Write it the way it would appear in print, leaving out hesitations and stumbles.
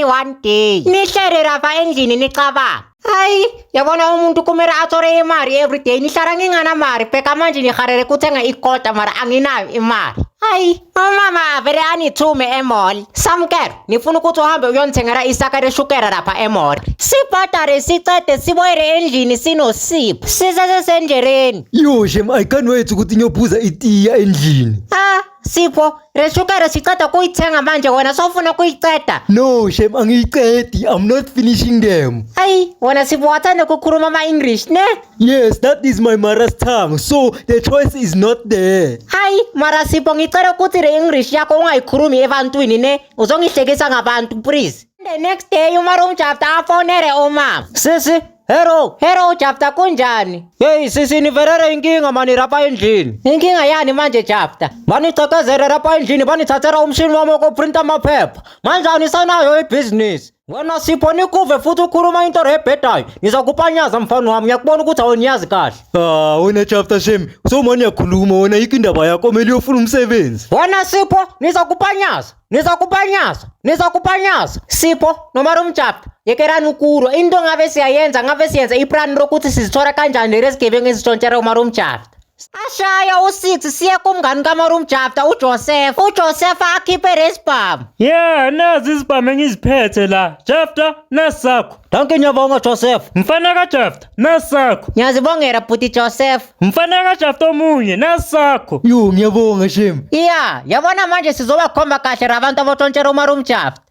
one day. Nihlele lapha endlini nicabanga. Hayi, yabona umuntu kumele athole imali every day. Nihlala nginganamali phela manje niharele kuthenga ikota mara anginayo imali. Hayi, umama avele anithume emall. Samkelo, nifuna ukuthi uhambe uyonithengela isaka leshukela lapha emall. Sibhadare sicede siboyele endlini sinosipho. Sisesendleleni. Yo Shem, I can't wait ukuthi ngiyophuza itiya endlini. Sipho, leshukela siceda kuyithenga manje wena sofuna kuyiceda. No Shem, angiyicedi. I'm not finishing them. Hayi, wena Sipho wathanda ukukhuluma ama-English ne? Yes, that is my mother's tongue. So the choice is not there. Hayi, mara Sipho ngicela ukuthi le English yakho ungayikhulumi ebantwini ne? Uzongihlekisa ngabantu please. The next day umarum chapter afonele umama. Sisi, hello chapter kunjani? Hey sisi nivelele inkinga mani lapha endlini. Inkinga yani manje chapter? Banixekezele lapha endlini banithathela umshini wami wokuprinta amaphepha. Manje anisanayo ibhizinisi. Wena Sipho nikuve futhi ukhuluma into ebhedayo. Ngizakupanyaza mfana wami ngiyakubona ukuthi awuniyazi kahle. Wena chapter Shem, so manje uyakhuluma wena yikho indaba yakho kumele uyofuna umsebenzi. Wena Sipho nizakupanyaza. Sipho nomarum chapter. Yekelani ukulwa into ngabe siyenza iplan lokuthi sizithola kanjani lezigebengu ezitshontshela umarum chapter. Ashaya u6 siye kumngani kaMarum Chapter uJoseph. uJoseph akhiphe resibhamu. Yeah, nazi izibhamu engiziphethe la. Chapter nasakho. Danke ngiyabonga Joseph. Mfana ka Chapter nasakho. Ngiyazibongela bhuti Joseph. Mfana ka Chapter omunye nasakho. Yo ngiyabonga Shem. Yeah, yabona manje sizoba khomba kahle abantu abotshontshela uMarum Chapter.